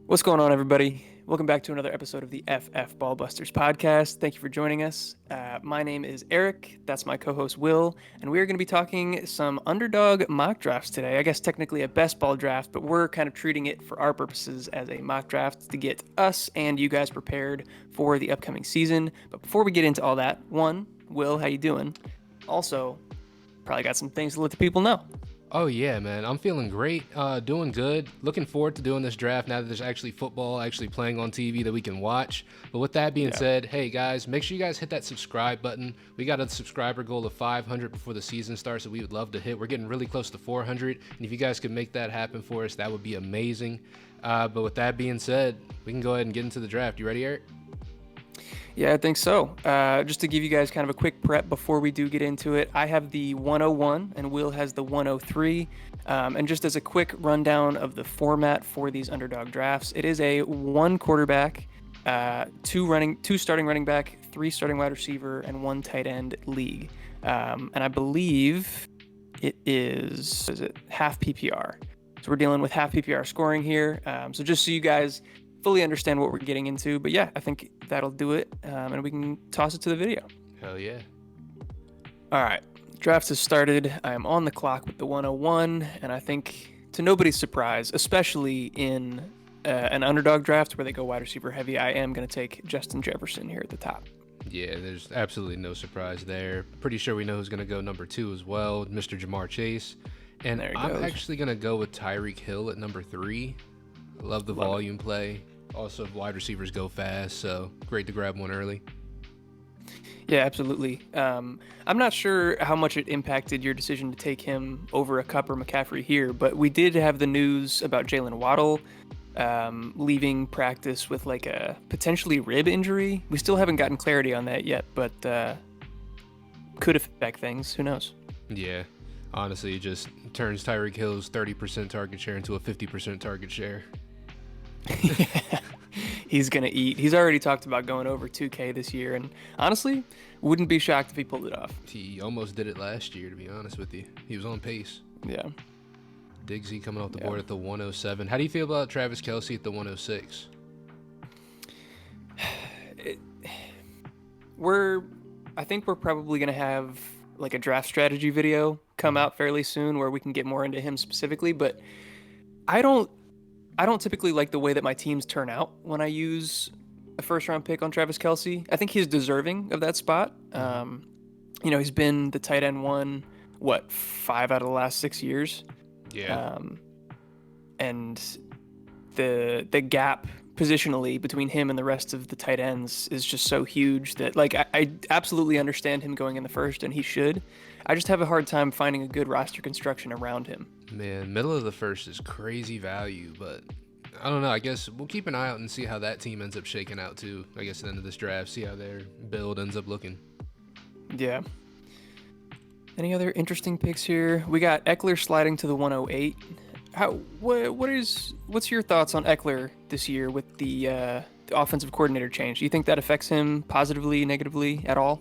What's going on, everybody? Welcome back to another episode of the FF Ballbusters podcast. Thank you for joining us. My name is Eric. That's my co host, Will. And we are going to be talking some underdog mock drafts today. I guess technically a best ball draft, but we're kind of treating it for our purposes as a mock draft to get us and you guys prepared for the upcoming season. But before we get into all that, one, Will, how you doing? Also, probably got some things to let the people know. Oh yeah, man. I'm feeling great. Doing good. Looking forward to doing this draft now that there's actually football actually playing on TV that we can watch. But with that being said, hey guys, make sure you guys hit that subscribe button. We got a subscriber goal of 500 before the season starts that we would love to hit. We're getting really close to 400, and if you guys could make that happen for us, that would be amazing. But with that being said, we can go ahead and get into the draft. You ready, Eric? Yeah, I think so. Just to give you guys kind of a quick prep before we do get into it, I have the 101 and Will has the 103. And just as a quick rundown of the format for these underdog drafts, it is a one quarterback, two starting running back, three starting wide receiver, and one tight end league. And I believe it is it half PPR. So we're dealing with half PPR scoring here. So just so you guys fully understand what we're getting into. But yeah, I think that'll do it. And we can toss it to the video. Hell yeah. All right. Draft has started. I am on the clock with the 101. And I think to nobody's surprise, especially in an underdog draft where they go wide receiver heavy, I am going to take Justin Jefferson here at the top. Yeah, there's absolutely no surprise there. Pretty sure we know who's going to go number 2 as well, Mr. Jamar Chase. And I'm actually going to go with Tyreek Hill at number 3. Love the volume play. Also, wide receivers go fast, so great to grab one early. Yeah, absolutely. I'm not sure how much it impacted your decision to take him over a Cup or McCaffrey here, but we did have the news about Jalen Waddle leaving practice with like a potentially rib injury. We still haven't gotten clarity on that yet, but could affect things. Who knows? Yeah, honestly, it just turns Tyreek Hill's 30% target share into a 50% target share. Yeah, he's gonna eat. He's already talked about going over 2K this year, and honestly, wouldn't be shocked if he pulled it off. He almost did it last year, to be honest with you. He was on pace. Yeah. Diggsy coming off the board at the 107. How do you feel about Travis Kelce at the 106? I think we're probably gonna have like a draft strategy video come out fairly soon where we can get more into him specifically, but I don't typically like the way that my teams turn out when I use a first round pick on Travis Kelce. I think he's deserving of that spot. He's been the tight end one, 5 out of the last 6 years? Yeah. And the gap positionally between him and the rest of the tight ends is just so huge that like I absolutely understand him going in the first, and he should. I just have a hard time finding a good roster construction around him. Man, middle of the first is crazy value, but I don't know. I guess we'll keep an eye out and see how that team ends up shaking out too. I guess at the end of this draft, see how their build ends up looking. Yeah. Any other interesting picks here? We got Eckler sliding to the 108. What's your thoughts on Eckler this year with the offensive coordinator change? Do you think that affects him positively, negatively at all?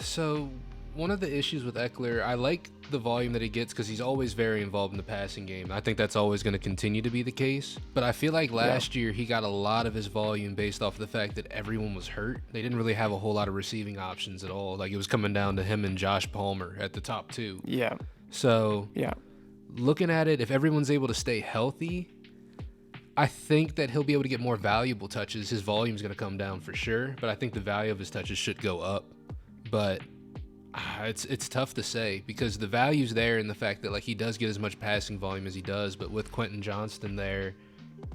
So one of the issues with Eckler, I like the volume that he gets because he's always very involved in the passing game. I think that's always going to continue to be the case. But I feel like last year he got a lot of his volume based off of the fact that everyone was hurt. They didn't really have a whole lot of receiving options at all. Like it was coming down to him and Josh Palmer at the top 2. Yeah. So looking at it, if everyone's able to stay healthy, I think that he'll be able to get more valuable touches. His volume's going to come down for sure, but I think the value of his touches should go up. But it's tough to say because the value's there in the fact that like he does get as much passing volume as he does, but with Quentin Johnston there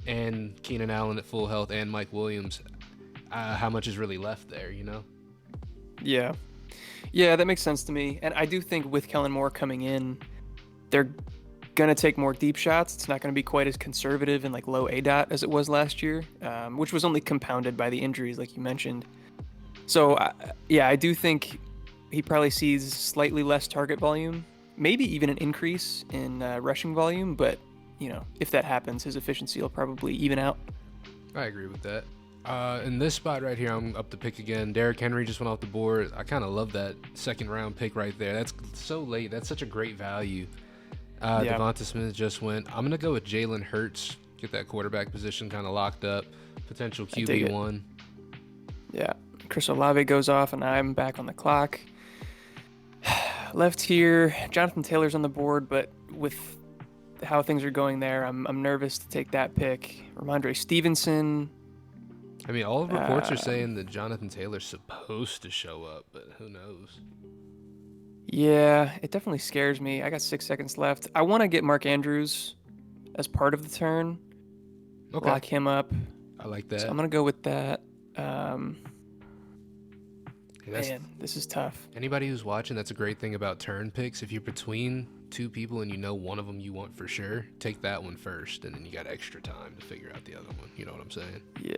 and Keenan Allen at full health and Mike Williams, how much is really left there, you know? Yeah, that makes sense to me. And I do think with Kellen Moore coming in, they're gonna take more deep shots. It's not gonna be quite as conservative and like low ADOT as it was last year, which was only compounded by the injuries, like you mentioned. So I do think he probably sees slightly less target volume, maybe even an increase in rushing volume. But if that happens, his efficiency will probably even out. I agree with that. In this spot right here, I'm up to pick again. Derrick Henry just went off the board. I kind of love that second round pick right there. That's so late. That's such a great value. Devonta Smith just went. I'm going to go with Jalen Hurts Get that quarterback position kind of locked up. Potential I dig it. QB1. Yeah. Chris Olave goes off, and I'm back on the clock. Left here, Jonathan Taylor's on the board, but with how things are going there, I'm nervous to take that pick. Ramondre Stevenson. I mean, all the reports are saying that Jonathan Taylor's supposed to show up, but who knows? Yeah, it definitely scares me. I got 6 seconds left. I want to get Mark Andrews as part of the turn. Okay. Lock him up. I like that. So I'm going to go with that. Hey, man, this is tough. Anybody who's watching, that's a great thing about turn picks. If you're between two people and you know one of them you want for sure, take that one first, and then you got extra time to figure out the other one. You know what I'm saying? Yeah.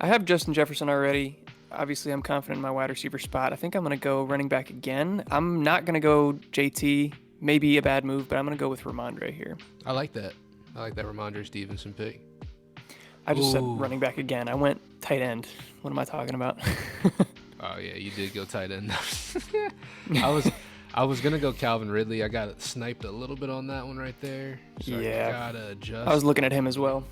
I have Justin Jefferson already. Obviously, I'm confident in my wide receiver spot. I think I'm going to go running back again. I'm not going to go JT. Maybe a bad move, but I'm going to go with Ramondre here. I like that. I like that Ramondre Stevenson pick. I just said running back again. I went tight end. What am I talking about? Oh yeah, you did go tight end. I was gonna go Calvin Ridley. I got sniped a little bit on that one right there. So yeah, I gotta adjust. I was looking at him as well.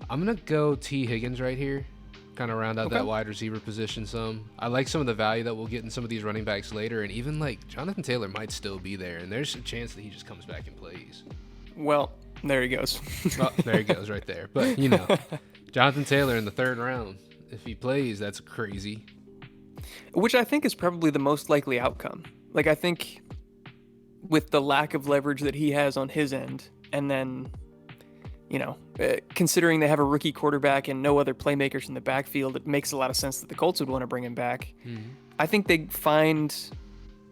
I'm gonna go T Higgins right here. Kind of round out Okay. that wide receiver position some. I like some of the value that we'll get in some of these running backs later, and even like Jonathan Taylor might still be there, and there's a chance that he just comes back and plays. Well, there he goes. Oh, there he goes right there. But Jonathan Taylor in the 3rd round. If he plays, that's crazy. Which I think is probably the most likely outcome. Like, I think with the lack of leverage that he has on his end, and then, considering they have a rookie quarterback and no other playmakers in the backfield, it makes a lot of sense that the Colts would want to bring him back. Mm-hmm. I think they find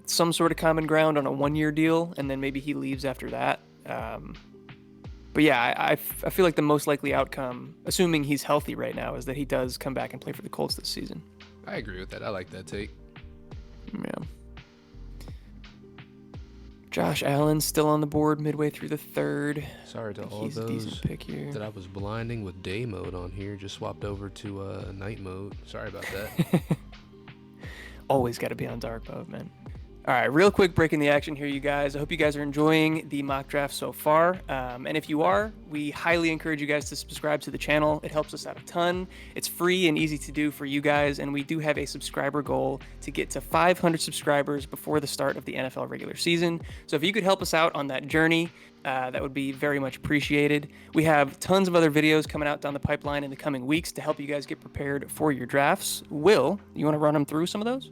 some sort of common ground on a 1-year deal, and then maybe he leaves after that. But yeah, I feel like the most likely outcome, assuming he's healthy right now, is that he does come back and play for the Colts this season. I agree with that. I like that take. Yeah. Josh Allen still on the board midway through the 3rd. Sorry to all He's a those decent pick here. that I was blinding with day mode on here. Just swapped over to night mode. Sorry about that. Always got to be on dark mode, man. All right, real quick break in the action here, you guys. I hope you guys are enjoying the mock draft so far. And if you are, we highly encourage you guys to subscribe to the channel. It helps us out a ton. It's free and easy to do for you guys. And we do have a subscriber goal to get to 500 subscribers before the start of the NFL regular season. So if you could help us out on that journey, that would be very much appreciated. We have tons of other videos coming out down the pipeline in the coming weeks to help you guys get prepared for your drafts. Will, you want to run them through some of those?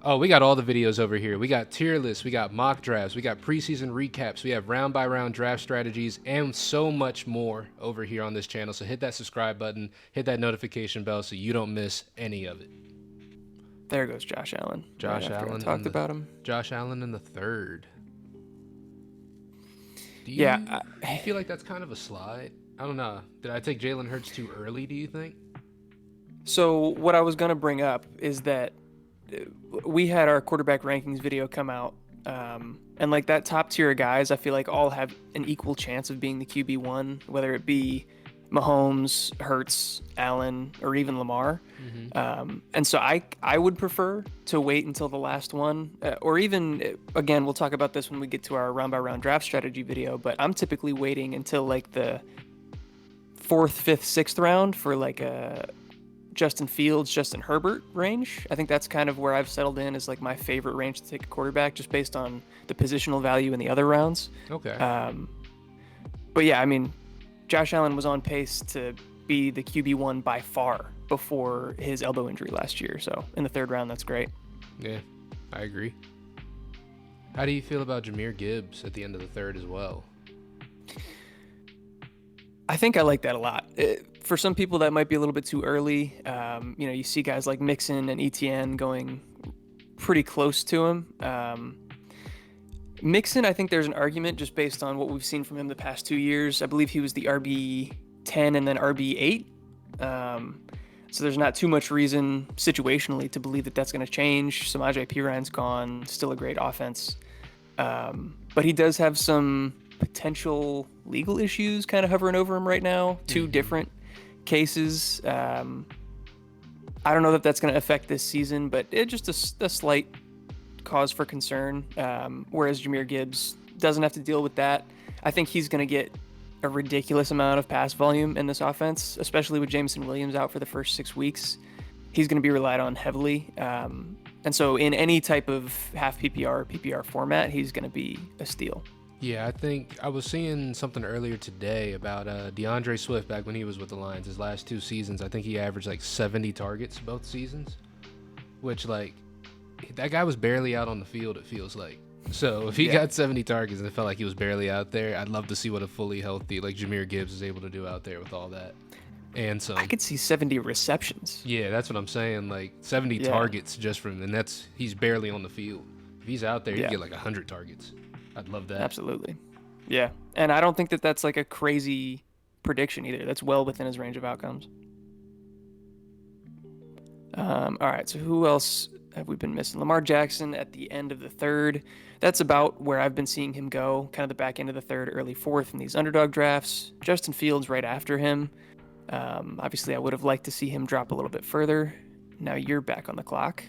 Oh, we got all the videos over here. We got tier lists, we got mock drafts, we got preseason recaps, we have round by round draft strategies, and so much more over here on this channel. So hit that subscribe button, hit that notification bell so you don't miss any of it. There goes Josh Allen. Josh Right after Allen. I talked about him. Josh Allen in the 3rd. Do you feel like that's kind of a slide? I don't know. Did I take Jalen Hurts too early, do you think? So what I was going to bring up is that we had our quarterback rankings video come out, and like that top tier of guys, I feel like all have an equal chance of being the QB1, whether it be Mahomes, Hurts, Allen, or even Lamar. Mm-hmm. And so I would prefer to wait until the last one, or even, again, we'll talk about this when we get to our round by round draft strategy video, but I'm typically waiting until like the 4th, 5th, 6th round for like a Justin Fields, Justin Herbert range. I think that's kind of where I've settled in, is like my favorite range to take a quarterback, just based on the positional value in the other rounds. Okay. But yeah, I mean, Josh Allen was on pace to be the QB1 by far before his elbow injury last year. So in the 3rd round, that's great. Yeah, I agree. How do you feel about Jahmyr Gibbs at the end of the 3rd as well? I think I like that a lot. For some people, that might be a little bit too early. You see guys like Mixon and ETN going pretty close to him. Mixon, I think there's an argument just based on what we've seen from him the past 2 years. I believe he was the RB10 and then RB8. So there's not too much reason situationally to believe that that's going to change. Samaje Perine's gone, still a great offense. But he does have some potential legal issues kind of hovering over him right now. 2 different cases. I don't know that that's going to affect this season, but it's just a slight cause for concern. Whereas Jahmyr Gibbs doesn't have to deal with that. I think he's going to get a ridiculous amount of pass volume in this offense, especially with Jameson Williams out for the first 6 weeks. He's going to be relied on heavily. And so in any type of half PPR, PPR format, he's going to be a steal. Yeah, I think I was seeing something earlier today about DeAndre Swift back when he was with the Lions. His last 2 seasons, I think he averaged like 70 targets both seasons, which like that guy was barely out on the field, it feels like. So if he got 70 targets and it felt like he was barely out there, I'd love to see what a fully healthy like Jahmyr Gibbs is able to do out there with all that. And some. I could see 70 receptions. Yeah, that's what I'm saying. Like 70 targets just from, and he's barely on the field. If he's out there, he'd get like 100 targets. I'd love that. Absolutely. Yeah. And I don't think that that's like a crazy prediction either. That's well within his range of outcomes. All right. So who else have we been missing? Lamar Jackson at the end of the third. That's about where I've been seeing him go, kind of the back end of the third, early fourth in these underdog drafts. Justin Fields right after him. Obviously, I would have liked to see him drop a little bit further. Now you're back on the clock.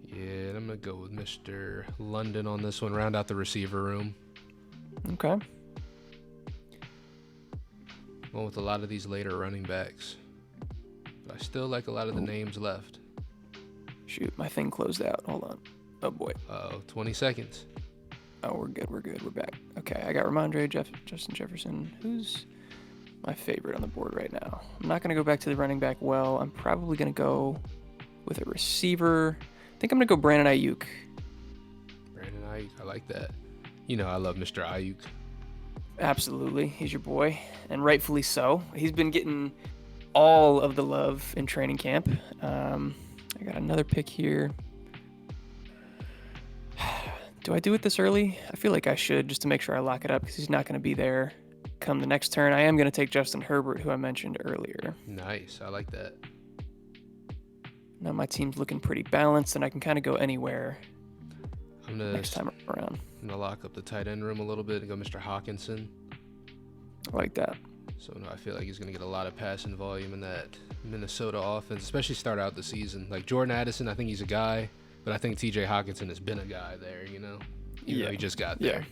Yeah, I'm going to go with Mr. London on this one. Round out the receiver room. Okay. Going with a lot of these later running backs. But I still like a lot of the names left. Shoot, my thing closed out. Hold on. Oh, boy. 20 seconds. Oh, we're good. We're good. We're back. Okay, I got Ramondre, Justin Jefferson. Who's my favorite on the board right now? I'm not going to go back to the running back well. I'm probably going to go with a receiver. I think I'm going to go Brandon Ayuk. Brandon Ayuk. I like that. You know I love Mr. Ayuk. Absolutely. He's your boy, and rightfully so. He's been getting all of the love in training camp. I got another pick here. Do I do it this early? I feel like I should, just to make sure I lock it up, because he's not going to be there come the next turn. I am going to take Justin Herbert, who I mentioned earlier. Nice. I like that. Now my team's looking pretty balanced, and I can kind of go anywhere next time around. I'm going to lock up the tight end room a little bit and go Mr. Hawkinson. I like that. So no, I feel like he's going to get a lot of passing volume in that Minnesota offense, especially start out the season. Like Jordan Addison, I think he's a guy, but I think TJ Hawkinson has been a guy there, you know? Even though he just got there.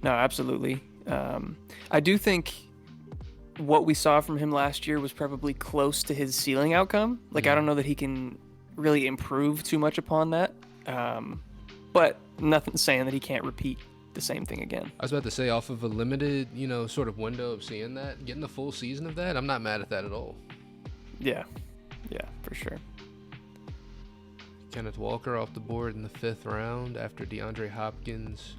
No, absolutely. I do think what we saw from him last year was probably close to his ceiling outcome. Like, I don't know that he can really improve too much upon that. But nothing saying that he can't repeat the same thing again. I was about to say, off of a limited, sort of window of seeing that, getting the full season of that, I'm not mad at that at all. Yeah, for sure. Kenneth Walker off the board in the 5th round after DeAndre Hopkins,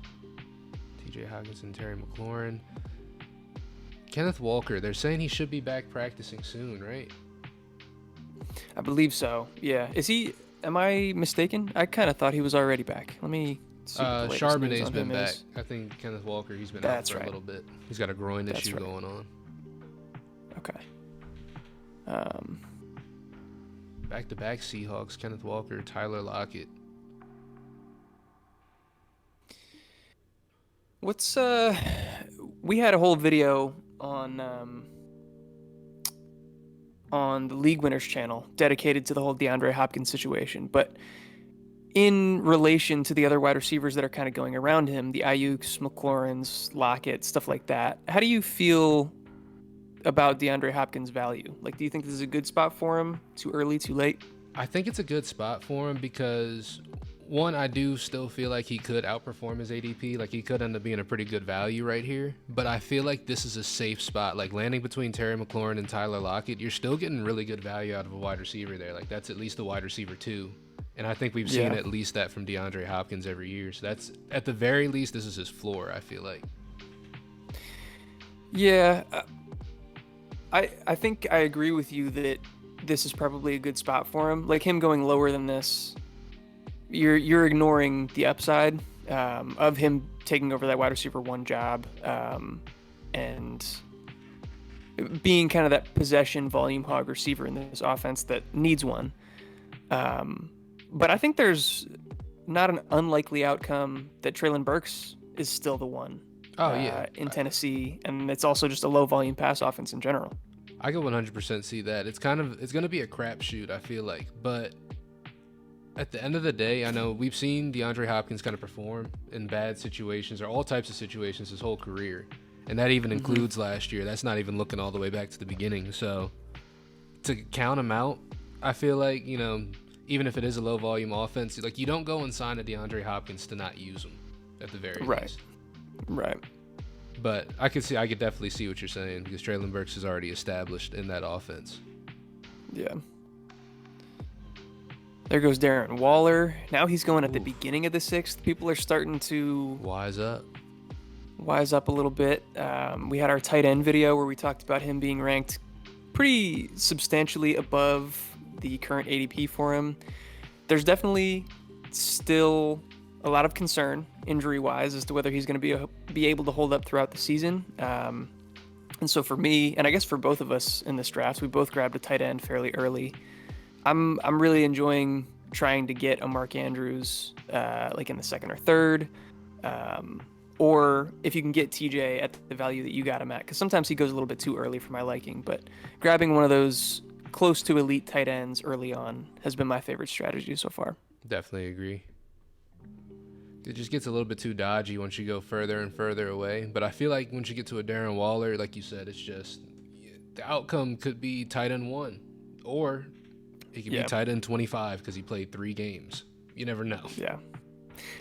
TJ Hawkinson, Terry McLaurin. Kenneth Walker, they're saying he should be back practicing soon, right? I believe so. Yeah. Am I mistaken? I kind of thought he was already back. Let me see. Charbonnet's been back. I think Kenneth Walker, he's been out for a little bit. He's got a groin issue going on. Okay. Back-to-back Seahawks, Kenneth Walker, Tyler Lockett. We had a whole video on the League Winners channel dedicated to the whole DeAndre Hopkins situation, but in relation to the other wide receivers that are kind of going around him, the Ayuks, McLaurins, Lockett, stuff like that, how do you feel about DeAndre Hopkins' value? Like, do you think this is a good spot for him? Too early, too late? I think it's a good spot for him because, one, I do still feel like he could outperform his ADP. Like, he could end up being a pretty good value right here. But I feel like this is a safe spot. Like, landing between Terry McLaurin and Tyler Lockett, you're still getting really good value out of a wide receiver there. Like, that's at least a wide receiver 2. And I think we've seen at least that from DeAndre Hopkins every year. So that's, at the very least, this is his floor, I feel like. Yeah. I think I agree with you that this is probably a good spot for him. Like, him going lower than this, you're ignoring the upside of him taking over that wide receiver 1 job and being kind of that possession volume hog receiver in this offense that needs one. But I think there's not an unlikely outcome that Treylon Burks is still the one. In Tennessee, and it's also just a low volume pass offense in general. I can 100% see that. It's going to be a crapshoot, I feel like. But at the end of the day, I know we've seen DeAndre Hopkins kind of perform in bad situations or all types of situations his whole career. and that even includes last year. That's not even looking all the way back to the beginning. So to count him out, I feel like, even if it is a low volume offense, like you don't go and sign a DeAndre Hopkins to not use him at the very least. Right. But I could definitely see what you're saying, because Traylon Burks is already established in that offense. Yeah. There goes Darren Waller. Now he's going at the beginning of the 6th. People are starting to wise up a little bit. We had our tight end video where we talked about him being ranked pretty substantially above the current ADP for him. There's definitely still a lot of concern injury-wise as to whether he's going to be able to hold up throughout the season. And so for me, and I guess for both of us in this draft, we both grabbed a tight end fairly early. I'm really enjoying trying to get a Mark Andrews like in the 2nd or 3rd, or if you can get TJ at the value that you got him at, because sometimes he goes a little bit too early for my liking. But grabbing one of those close to elite tight ends early on has been my favorite strategy so far. Definitely agree. It just gets a little bit too dodgy once you go further and further away. But I feel like once you get to a Darren Waller, like you said, it's just the outcome could be tight end 1, or he could be tight end 25 because he played 3 games. You never know. Yeah.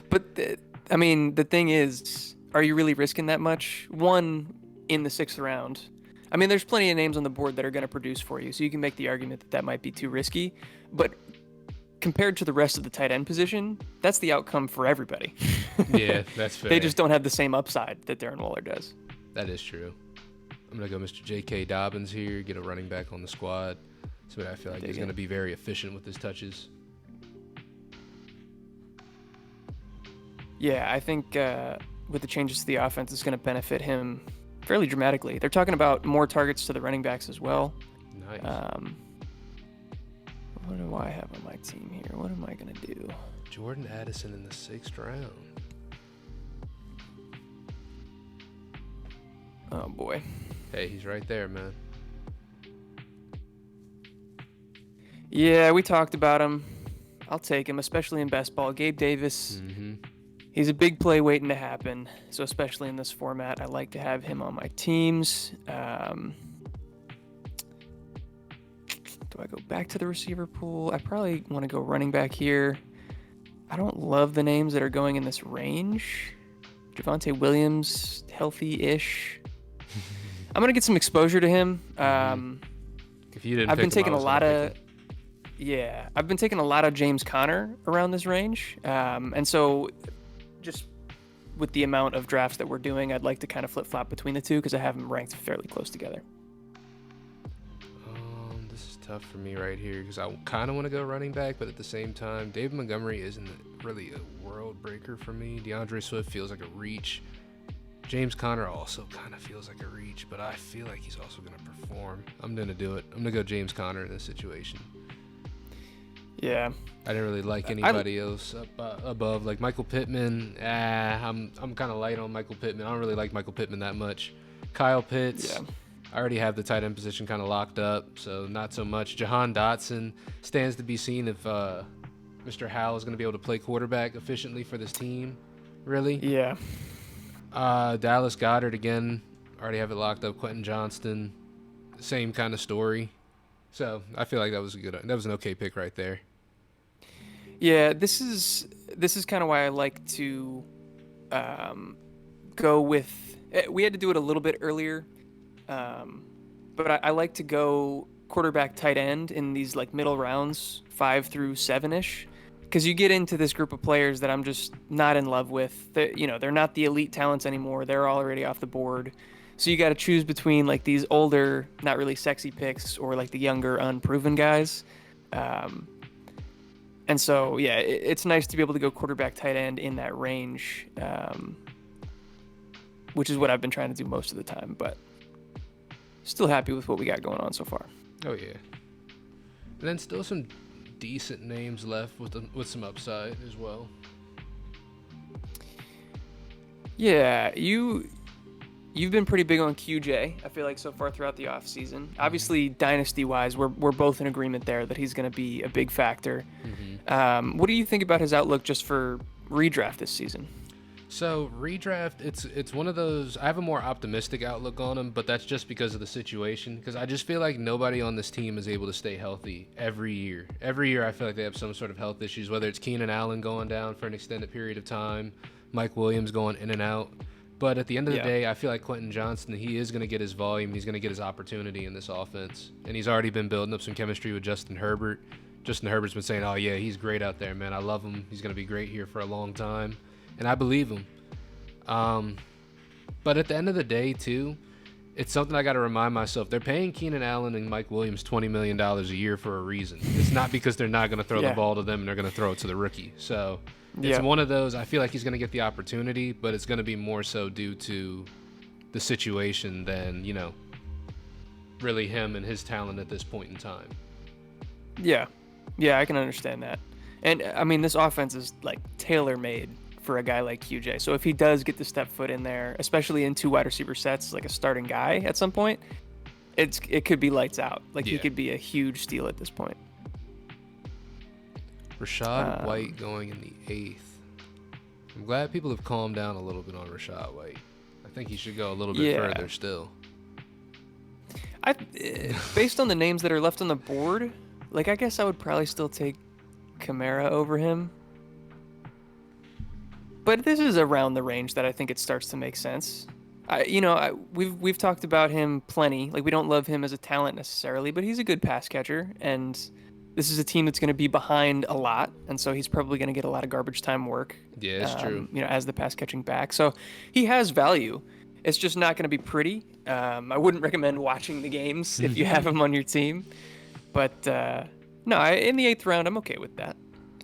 But, the thing is, are you really risking that much? 1 in the 6th round. I mean, there's plenty of names on the board that are going to produce for you, so you can make the argument that might be too risky. But compared to the rest of the tight end position, that's the outcome for everybody. Yeah, that's fair. They just don't have the same upside that Darren Waller does. That is true. I'm going to go Mr. J.K. Dobbins here, get a running back on the squad. So I feel like he's going to be very efficient with his touches. Yeah, I think with the changes to the offense, it's going to benefit him fairly dramatically. They're talking about more targets to the running backs as well. Nice. What do I have on my team here? What am I going to do? Jordan Addison in the 6th round. Oh, boy. Hey, he's right there, man. Yeah, we talked about him. I'll take him, especially in best ball. Gabe Davis, he's a big play waiting to happen. So especially in this format, I like to have him on my teams. Do I go back to the receiver pool? I probably want to go running back here. I don't love the names that are going in this range. Javonte Williams, healthy-ish. I'm going to get some exposure to him. If you didn't I've been taking a lot of... him. Yeah, I've been taking a lot of James Conner around this range. And so just with the amount of drafts that we're doing, I'd like to kind of flip-flop between the two because I have them ranked fairly close together. This is tough for me right here because I kind of want to go running back, but at the same time, David Montgomery isn't really a world breaker for me. DeAndre Swift feels like a reach. James Conner also kind of feels like a reach, but I feel like he's also going to perform. I'm going to do it. I'm going to go James Conner in this situation. Yeah. I didn't really like anybody else above. Like Michael Pittman, I'm kind of light on Michael Pittman. I don't really like Michael Pittman that much. Kyle Pitts, Yeah. I already have the tight end position kind of locked up, so not so much. Jahan Dotson stands to be seen if Mr. Howell is going to be able to play quarterback efficiently for this team, really. Yeah. Dallas Goedert, again, already have it locked up. Quentin Johnston, same kind of story. So I feel like that was an okay pick right there. Yeah, this is kind of why I like to go with. We had to do it a little bit earlier, but I like to go quarterback, tight end in these like middle rounds, 5 through 7-ish, because you get into this group of players that I'm just not in love with. They're not the elite talents anymore. They're already off the board. So you got to choose between like these older, not really sexy picks or like the younger, unproven guys. And so, yeah, it's nice to be able to go quarterback, tight end in that range, which is what I've been trying to do most of the time. But still happy with what we got going on so far. Oh, yeah. And then still some decent names left with some upside as well. Yeah, You've been pretty big on QJ, I feel like, so far throughout the offseason. Obviously, dynasty-wise, we're both in agreement there that he's going to be a big factor. What do you think about his outlook just for redraft this season? So redraft, it's one of those. I have a more optimistic outlook on him, but that's just because of the situation. Because I just feel like nobody on this team is able to stay healthy every year. Every year, I feel like they have some sort of health issues. Whether it's Keenan Allen going down for an extended period of time, Mike Williams going in and out. But at the end of the Yeah. day, I feel like Quentin Johnston, he is going to get his volume. He's going to get his opportunity in this offense, and he's already been building up some chemistry with Justin Herbert. Justin Herbert's been saying, "Oh yeah, he's great out there, man. I love him. He's going to be great here for a long time." And I believe him. But at the end of the day, too, it's something I got to remind myself. They're paying Keenan Allen and Mike Williams $20 million a year for a reason. It's not because they're not going to throw the ball to them and they're going to throw it to the rookie. So it's one of those, I feel like he's going to get the opportunity, but it's going to be more so due to the situation than, really him and his talent at this point in time. Yeah. Yeah, I can understand that. And I mean, this offense is like tailor-made for a guy like QJ. So if he does get the step foot in there, especially in 2 wide receiver sets, like a starting guy at some point, it could be lights out. Like he could be a huge steal at this point. Rashad White going in the 8th. I'm glad people have calmed down a little bit on Rashad White. I think he should go a little bit further still. Based on the names that are left on the board, like I guess I would probably still take Kamara over him. But this is around the range that I think it starts to make sense. We've talked about him plenty. Like we don't love him as a talent necessarily, but he's a good pass catcher, and this is a team that's going to be behind a lot, and so he's probably going to get a lot of garbage time work. Yeah, it's true. As the pass catching back, so he has value. It's just not going to be pretty. I wouldn't recommend watching the games if you have him on your team. But no, in the 8th round, I'm okay with that.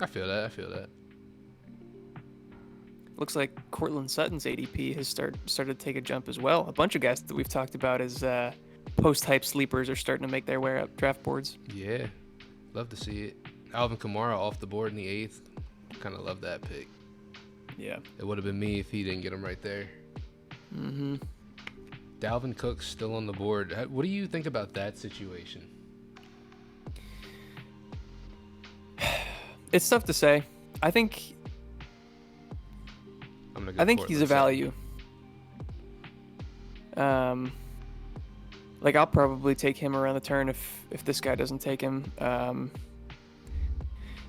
I feel that. Looks like Cortland Sutton's ADP has started to take a jump as well. A bunch of guys that we've talked about as post-hype sleepers are starting to make their way up draft boards. Yeah, love to see it. Alvin Kamara off the board in the 8th. Kind of love that pick. Yeah. It would have been me if he didn't get him right there. Mm-hmm. Dalvin Cook's still on the board. What do you think about that situation? It's tough to say. I think he's a value. Like I'll probably take him around the turn if this guy doesn't take him.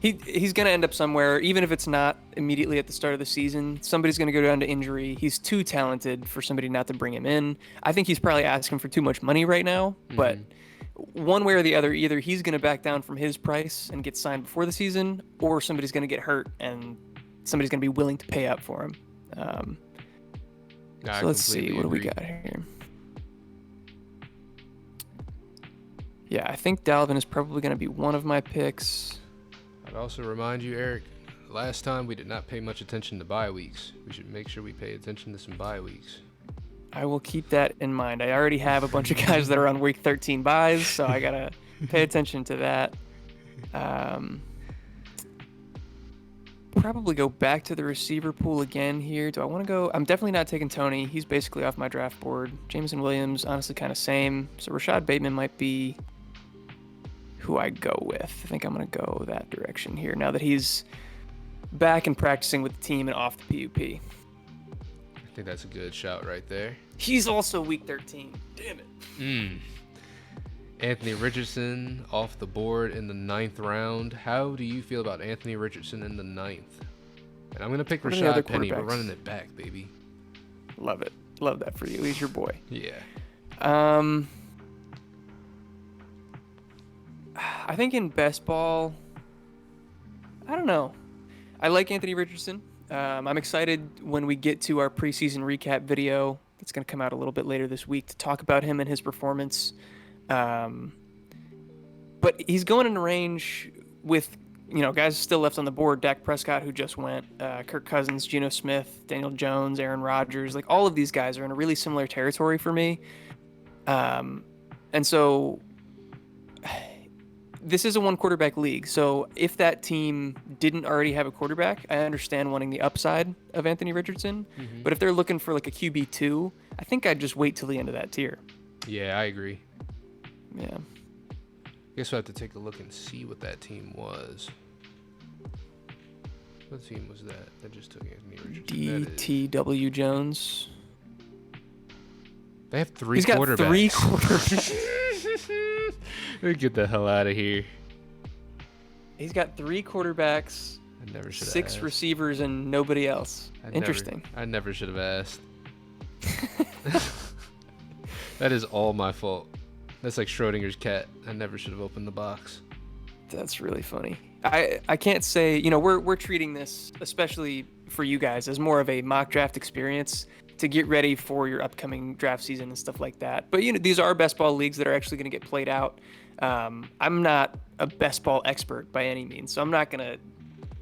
He's gonna end up somewhere, even if it's not immediately at the start of the season. Somebody's gonna go down to injury. He's too talented for somebody not to bring him in. I think he's probably asking for too much money right now, but one way or the other, either he's gonna back down from his price and get signed before the season, or somebody's gonna get hurt and somebody's gonna be willing to pay up for him. So let's see, what do we got here? Yeah, I think Dalvin is probably going to be one of my picks. I'd also remind you, Eric, last time we did not pay much attention to bye weeks. We should make sure we pay attention to some bye weeks. I will keep that in mind. I already have a bunch of guys that are on week 13 buys, so I got to pay attention to that. Probably go back to the receiver pool again here. Do I want to go? I'm definitely not taking Tony. He's basically off my draft board. Jameson Williams, honestly, kind of same. So Rashad Bateman might be who I go with. I think I'm going to go that direction here now that he's back and practicing with the team and off the PUP. I think that's a good shout right there. He's also week 13. Damn it. Anthony Richardson off the board in the 9th round. How do you feel about Anthony Richardson in the 9th? And I'm going to pick Rashad Penny. We're running it back, baby. Love it. Love that for you. He's your boy. Yeah. I think in best ball, I don't know. I like Anthony Richardson. I'm excited when we get to our preseason recap video. It's going to come out a little bit later this week to talk about him and his performance. But he's going in range with, guys still left on the board. Dak Prescott, who just went, Kirk Cousins, Geno Smith, Daniel Jones, Aaron Rodgers. Like all of these guys are in a really similar territory for me. And so this is a 1-quarterback league. So if that team didn't already have a quarterback, I understand wanting the upside of Anthony Richardson. Mm-hmm. But if they're looking for like a QB2, I think I'd just wait till the end of that tier. Yeah, I agree. Yeah. I guess we'll have to take a look and see what that team was. What team was that? That just took Anthony Richardson. That is. DTW Jones. They have three He's got quarterbacks. 3 quarterbacks. Get the hell out of here. He's got 3 quarterbacks, I never should have 6 asked. receivers, and nobody else. Interesting. I never should have asked. That is all my fault. That's like Schrodinger's cat. I never should have opened the box. That's really funny. I can't say, we're treating this, especially for you guys, as more of a mock draft experience to get ready for your upcoming draft season and stuff like that. But these are best ball leagues that are actually going to get played out. I'm not a best ball expert by any means, so I'm not going to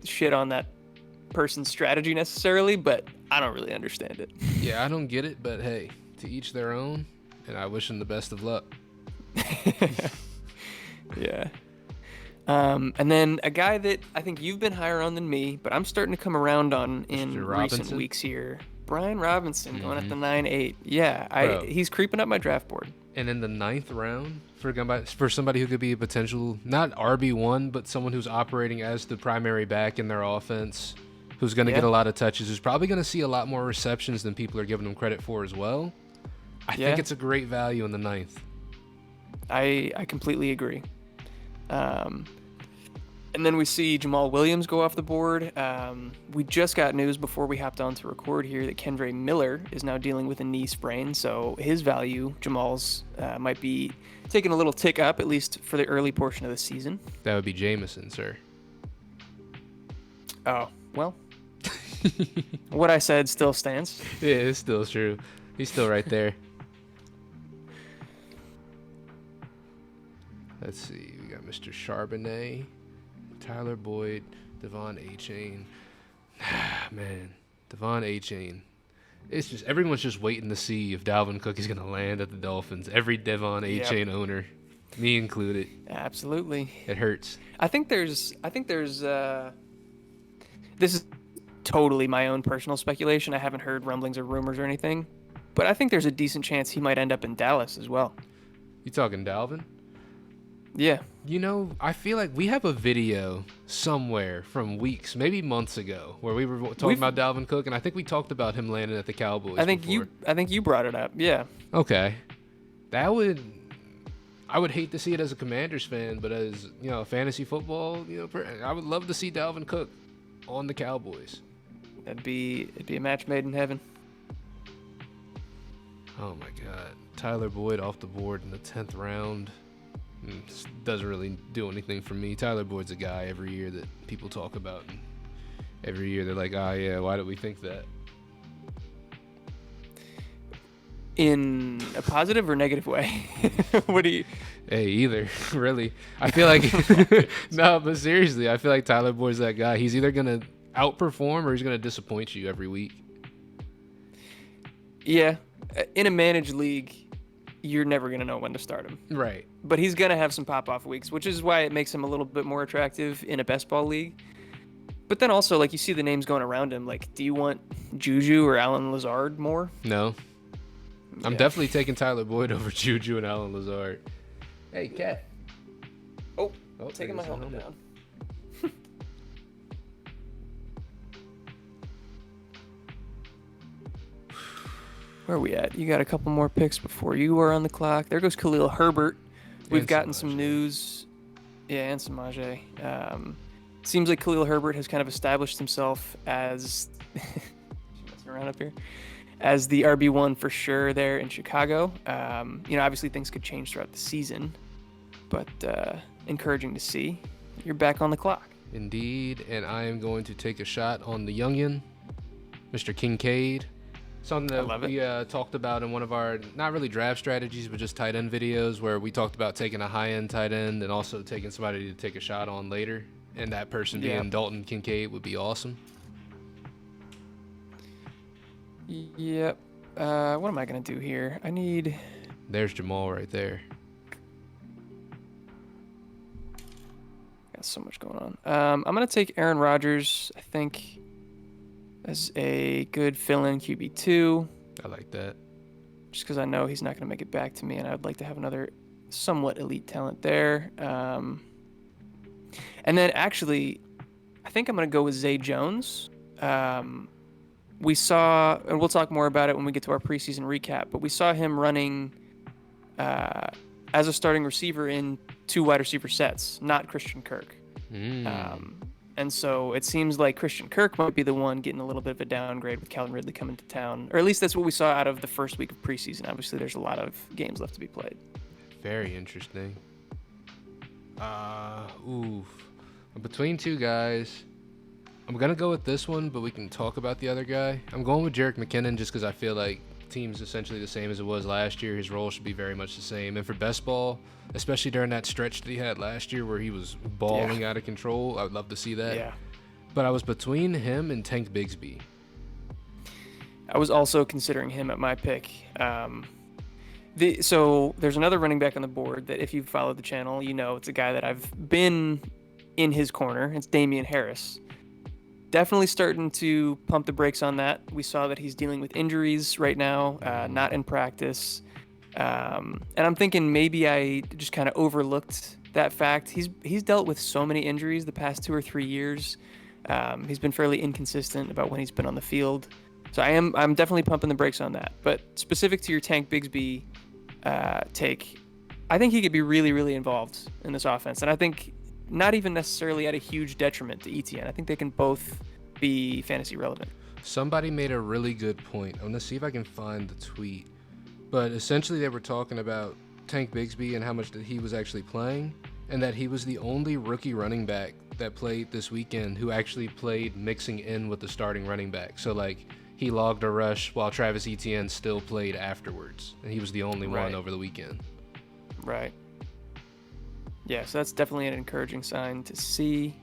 shit on that person's strategy necessarily, but I don't really understand it. Yeah, I don't get it, but hey, to each their own, and I wish them the best of luck. Yeah. And then a guy that I think you've been higher on than me, but I'm starting to come around on in Mr. recent Robinson? weeks here. Brian Robinson going at the 9-8. Yeah, he's creeping up my draft board. And in the 9th round, for somebody who could be a potential, not RB1, but someone who's operating as the primary back in their offense, who's going to get a lot of touches, who's probably going to see a lot more receptions than people are giving him credit for as well. I think it's a great value in the 9th. I completely agree. And then we see Jamal Williams go off the board. We just got news before we hopped on to record here that Kendre Miller is now dealing with a knee sprain, so his value, Jamal's, might be taking a little tick up, at least for the early portion of the season. That would be Jameson, sir. Oh, well, what I said still stands. Yeah, it's still true. He's still right there. Let's see. We got Mr. Charbonnet, Tyler Boyd, Devon A-Chain. Man, Devon A-Chain. It's just everyone's just waiting to see if Dalvin Cook is going to land at the Dolphins. Every Devon A-Chain owner, me included. Absolutely. It hurts. I think there's this is totally my own personal speculation. I haven't heard rumblings or rumors or anything, but I think there's a decent chance he might end up in Dallas as well. You talking Dalvin? Yeah. I feel like we have a video somewhere from weeks, maybe months ago, where we were talking about Dalvin Cook, and I think we talked about him landing at the Cowboys. I think before. you brought it up. Yeah. Okay. I would hate to see it as a Commanders fan, but as fantasy football, I would love to see Dalvin Cook on the Cowboys. It'd be a match made in heaven. Oh my God, Tyler Boyd off the board in the 10th round. Doesn't really do anything for me. Tyler Boyd's a guy every year that people talk about, and every year they're like, "Oh yeah, why did we think that?" In a positive or negative way? What do you? Hey, either really. I feel like no, but seriously, I feel like Tyler Boyd's that guy. He's either gonna outperform or he's gonna disappoint you every week. Yeah, in a managed league, you're never going to know when to start him. Right. But he's going to have some pop-off weeks, which is why it makes him a little bit more attractive in a best ball league. But then also, like, you see the names going around him. Like, do you want Juju or Alan Lazard more? No. Yeah. I'm definitely taking Tyler Boyd over Juju and Alan Lazard. Hey, cat. Oh taking my helmet down. Where are we at? You got a couple more picks before you are on the clock. There goes Khalil Herbert. We've gotten some news. Yeah, and Samaje. Seems like Khalil Herbert has kind of established himself as messing around up here, as the RB1 for sure there in Chicago. Obviously things could change throughout the season, but encouraging to see. You're back on the clock. Indeed, and I am going to take a shot on the youngin, Mr. Kincaid. Something that we talked about in one of our, not really draft strategies, but just tight end videos, where we talked about taking a high-end tight end and also taking somebody to take a shot on later. And that person being Dalton Kincaid would be awesome. Yep. What am I going to do here? There's Jamal right there. Got so much going on. I'm going to take Aaron Rodgers, I think, as a good fill-in QB2. I like that. Just because I know he's not going to make it back to me, and I would like to have another somewhat elite talent there. And then actually, I think I'm going to go with Zay Jones. Um, we saw, and we'll talk more about it when we get to our preseason recap, but we saw him running uh, as a starting receiver in two wide receiver sets, not Christian Kirk. Mm. And so it seems like Christian Kirk might be the one getting a little bit of a downgrade with Calvin Ridley coming to town, or at least that's what we saw out of the first week of preseason. Obviously, there's a lot of games left to be played. Very interesting. Oof. I'm between two guys. I'm gonna go with this one, but we can talk about the other guy. I'm going with Jerick McKinnon just because I feel like the team's essentially the same as it was last year. His role should be very much the same. And for best ball, especially during that stretch that he had last year where he was balling out of control, I would love to see that. Yeah. But I was between him and Tank Bigsby. I was also considering him at my pick. So there's another running back on the board that if you've followed the channel, you know it's a guy that I've been in his corner. It's Damian Harris. Definitely starting to pump the brakes on that. We saw that he's dealing with injuries right now, not in practice. And I'm thinking maybe I just kind of overlooked that fact. He's dealt with so many injuries the past 2 or 3 years. He's been fairly inconsistent about when he's been on the field. So I'm definitely pumping the brakes on that. But specific to your Tank Bigsby take, I think he could be really, really involved in this offense. And I think not even necessarily at a huge detriment to ETN. I think they can both be fantasy relevant. Somebody made a really good point. I'm going to see if I can find the tweet. But essentially they were talking about Tank Bigsby and how much that he was actually playing, and that he was the only rookie running back that played this weekend who actually played mixing in with the starting running back. So, like, he logged a rush while Travis Etienne still played afterwards, and he was the only one over the weekend. Right. Yeah, so that's definitely an encouraging sign to see.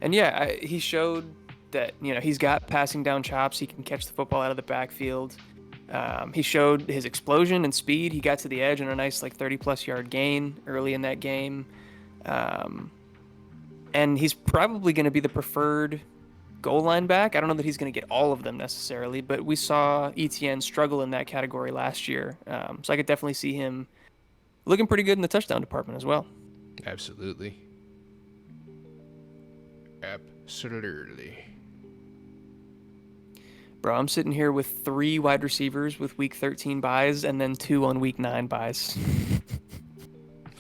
And yeah, he showed that, he's got passing down chops. He can catch the football out of the backfield. He showed his explosion and speed. He got to the edge on a nice 30-plus yard gain early in that game. And he's probably going to be the preferred goal line back. I don't know that he's going to get all of them necessarily, but we saw ETN struggle in that category last year. So I could definitely see him looking pretty good in the touchdown department as well. Absolutely. Bro, I'm sitting here with 3 wide receivers with week 13 buys and then 2 on week 9 buys.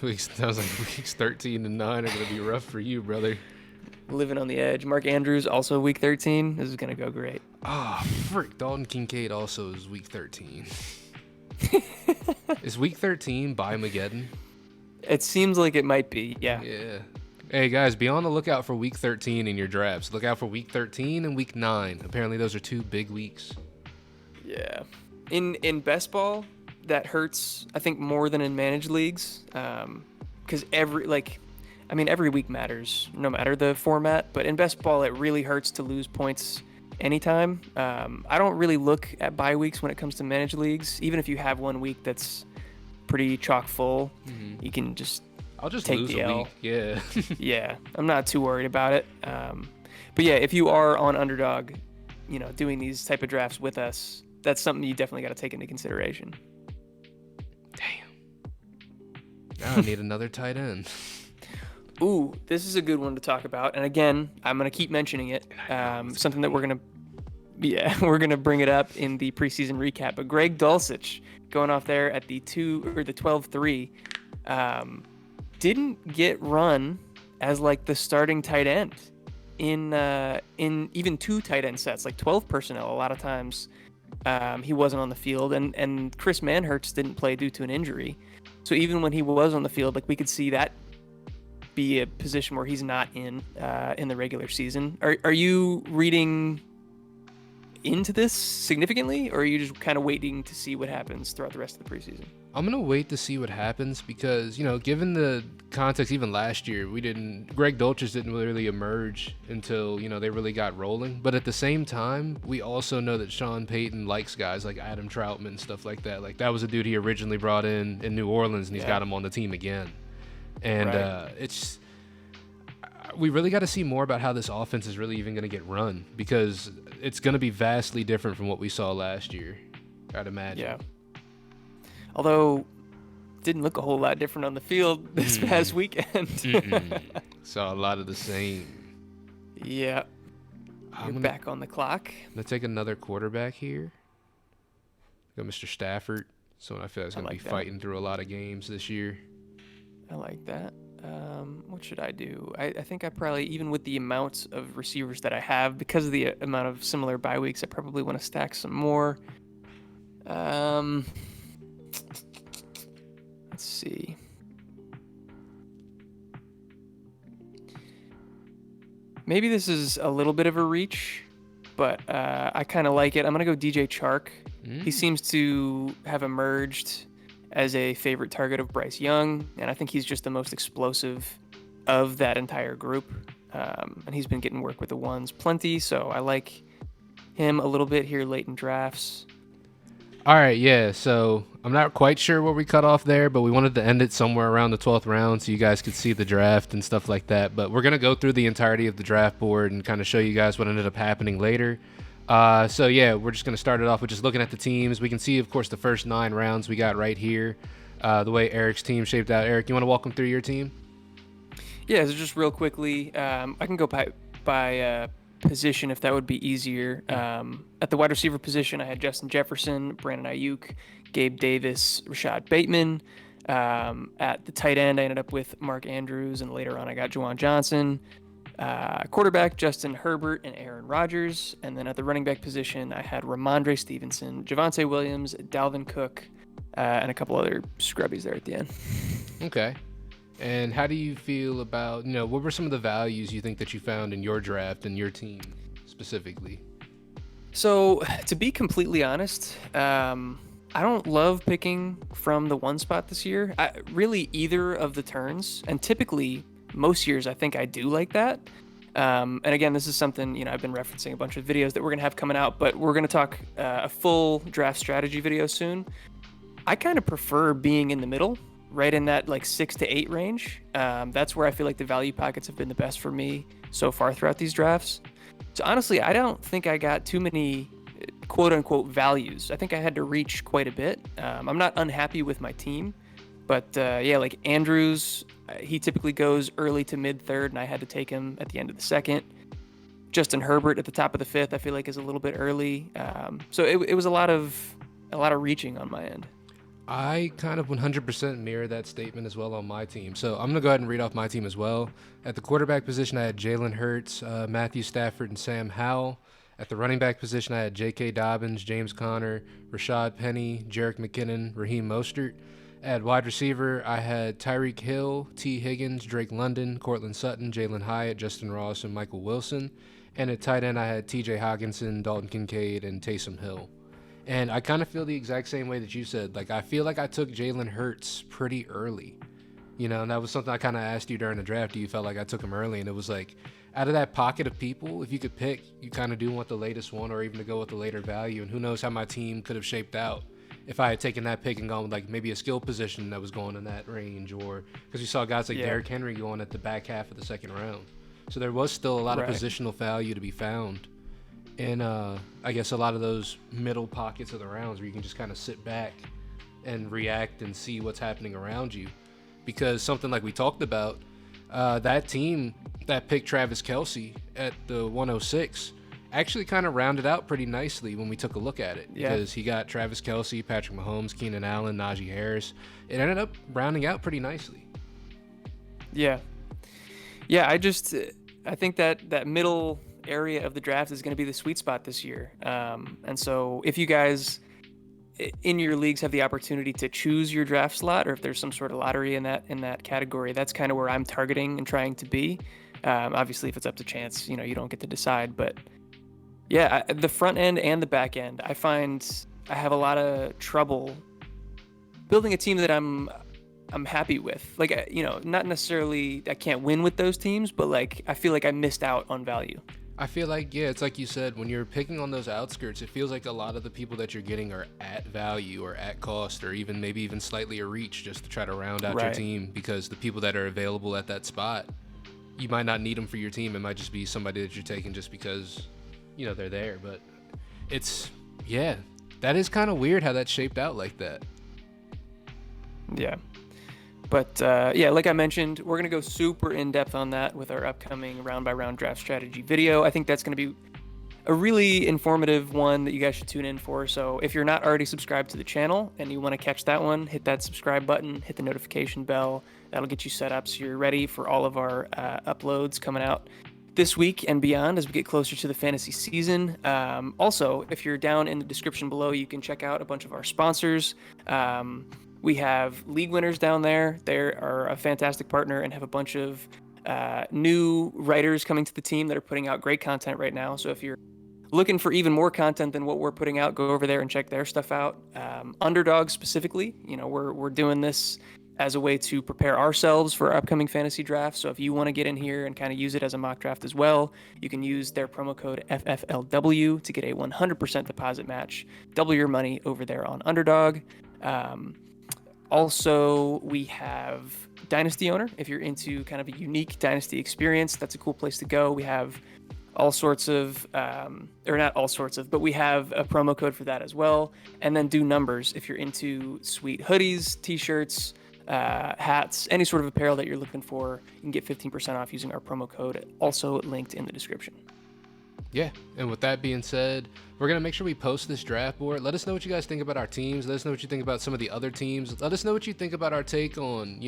Sounds like weeks 13 and 9 are going to be rough for you, brother. Living on the edge. Mark Andrews, also week 13. This is going to go great. Oh, frick. Dalton Kincaid also is week 13. Is week 13 by Mageddon? It seems like it might be, yeah. Yeah. Hey, guys, be on the lookout for week 13 in your drafts. Look out for week 13 and week 9. Apparently, those are 2 big weeks. Yeah. In best ball, that hurts, I think, more than in managed leagues. Because every week matters, no matter the format. But in best ball, it really hurts to lose points anytime. I don't really look at bye weeks when it comes to managed leagues. Even if you have one week that's pretty chock full, you can just I'll just take lose the a L. week. Yeah. Yeah, I'm not too worried about it. But yeah, if you are on Underdog, doing these type of drafts with us, that's something you definitely got to take into consideration. Damn. Now I need another tight end. Ooh, this is a good one to talk about. And again, I'm going to keep mentioning it. Something that we're going to bring it up in the preseason recap. But Greg Dulcich going off there at the 12-3 didn't get run as the starting tight end in even 2 tight end sets, 12 personnel. A lot of times he wasn't on the field, and Chris Manhertz didn't play due to an injury. So even when he was on the field, we could see that be a position where he's not in the regular season. Are you reading into this significantly, or are you just kind of waiting to see what happens throughout the rest of the preseason? I'm going to wait to see what happens because, given the context, even last year, Greg Dulcich didn't really emerge until, they really got rolling. But at the same time, we also know that Sean Payton likes guys like Adam Troutman and stuff like that. That was a dude he originally brought in New Orleans, and he's got him on the team again. And we really got to see more about how this offense is really even going to get run, because it's going to be vastly different from what we saw last year, I'd imagine. Yeah. Although didn't look a whole lot different on the field this past weekend. Saw a lot of the same. Yeah, you're back on the clock. I'm gonna take another quarterback here. Got Mr. Stafford. Someone I feel like is gonna be fighting through a lot of games this year. I like that. What should I do? I think I probably, even with the amount of receivers that I have, because of the amount of similar bye weeks, I probably want to stack some more. Let's see. Maybe this is a little bit of a reach, but I kind of like it. I'm going to go DJ Chark. He seems to have emerged as a favorite target of Bryce Young, and I think he's just the most explosive of that entire group. And he's been getting work with the ones plenty, so I like him a little bit here late in drafts. All right, yeah, so I'm not quite sure where we cut off there, but we wanted to end it somewhere around the 12th round so you guys could see the draft and stuff like that. But we're going to go through the entirety of the draft board and kind of show you guys what ended up happening later. So, yeah, we're just going to start it off with just looking at the teams. We can see, of course, the first 9 rounds we got right here, the way Eric's team shaped out. Eric, you want to walk them through your team? Yeah, so just real quickly, I can go by position if that would be easier. At the wide receiver position, I had Justin Jefferson, Brandon Ayuk, Gabe Davis, Rashad Bateman. At the tight end, I ended up with Mark Andrews, and later on I got Juwan Johnson. Quarterback, Justin Herbert and Aaron Rodgers. And then at the running back position, I had Ramondre Stevenson, Javonte Williams, Dalvin Cook, and a couple other scrubbies there at the end. Okay. And how do you feel about, what were some of the values you think that you found in your draft and your team specifically? So, to be completely honest, I don't love picking from the one spot this year. Really, either of the turns. And typically, most years, I think I do like that. And again, this is something, I've been referencing a bunch of videos that we're going to have coming out, but we're going to talk a full draft strategy video soon. I kind of prefer being in the middle, right in that 6 to 8 range. That's where I feel like the value pockets have been the best for me so far throughout these drafts. So honestly, I don't think I got too many quote unquote values. I think I had to reach quite a bit. I'm not unhappy with my team, but like Andrews, he typically goes early to mid third, and I had to take him at the end of the second. Justin Herbert at the top of the fifth, I feel like is a little bit early. So it was a lot of reaching on my end. I kind of 100% mirror that statement as well on my team. So I'm going to go ahead and read off my team as well. At the quarterback position, I had Jalen Hurts, Matthew Stafford, and Sam Howell. At the running back position, I had J.K. Dobbins, James Conner, Rashad Penny, Jerick McKinnon, Raheem Mostert. At wide receiver, I had Tyreek Hill, T. Higgins, Drake London, Cortland Sutton, Jalen Hyatt, Justin Ross, and Michael Wilson. And at tight end, I had T.J. Hockenson, Dalton Kincaid, and Taysom Hill. And I kind of feel the exact same way that you said. I feel like I took Jalen Hurts pretty early. And that was something I kind of asked you during the draft. Do you felt like I took him early? And it was like, out of that pocket of people, if you could pick, you kind of do want the latest one or even to go with the later value. And who knows how my team could have shaped out if I had taken that pick and gone with maybe a skill position that was going in that range, or because we saw guys like Derrick Henry going at the back half of the second round. So there was still a lot of positional value to be found. And I guess a lot of those middle pockets of the rounds where you can just kind of sit back and react and see what's happening around you. Because something like we talked about, that team that picked Travis Kelce at the 106 actually kind of rounded out pretty nicely when we took a look at it. Because he got Travis Kelce, Patrick Mahomes, Keenan Allen, Najee Harris. It ended up rounding out pretty nicely. Yeah. Yeah, I think that middle area of the draft is going to be the sweet spot this year. And so if you guys in your leagues have the opportunity to choose your draft slot, or if there's some sort of lottery in that category, that's kind of where I'm targeting and trying to be. Obviously, if it's up to chance, you don't get to decide. But yeah, the front end and the back end, I find I have a lot of trouble building a team that I'm happy with. Not necessarily I can't win with those teams, but I feel like I missed out on value. I feel like, it's like you said, when you're picking on those outskirts, it feels like a lot of the people that you're getting are at value or at cost, or maybe even slightly a reach just to try to round out your team, because the people that are available at that spot, you might not need them for your team. It might just be somebody that you're taking just because, they're there. But that is kind of weird how that shaped out like that. Yeah. But yeah, like I mentioned, we're going to go super in depth on that with our upcoming round by round draft strategy video. I think that's going to be a really informative one that you guys should tune in for. So if you're not already subscribed to the channel and you want to catch that one, hit that subscribe button, hit the notification bell. That'll get you set up so you're ready for all of our uploads coming out this week and beyond as we get closer to the fantasy season. Also, if you're down in the description below, you can check out a bunch of our sponsors. We have league winners down there. They are a fantastic partner and have a bunch of new writers coming to the team that are putting out great content right now. So if you're looking for even more content than what we're putting out, go over there and check their stuff out. Underdog specifically, we're doing this as a way to prepare ourselves for our upcoming fantasy draft. So if you want to get in here and kind of use it as a mock draft as well, you can use their promo code FFLW to get a 100% deposit match. Double your money over there on Underdog. Also, we have Dynasty Owner. If you're into kind of a unique Dynasty experience, that's a cool place to go. We have all sorts of, or not all sorts of, but we have a promo code for that as well. And then Do Numbers if you're into sweet hoodies, t-shirts, hats, any sort of apparel that you're looking for. You can get 15% off using our promo code, also linked in the description. Yeah, and with that being said, we're going to make sure we post this draft board. Let us know what you guys think about our teams. Let us know what you think about some of the other teams. Let us know what you think about our take on,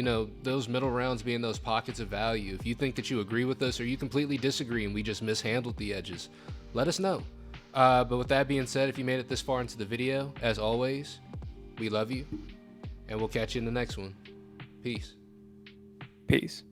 those middle rounds being those pockets of value. If you think that you agree with us or you completely disagree and we just mishandled the edges, let us know. But with that being said, if you made it this far into the video, as always, we love you, and we'll catch you in the next one. Peace. Peace.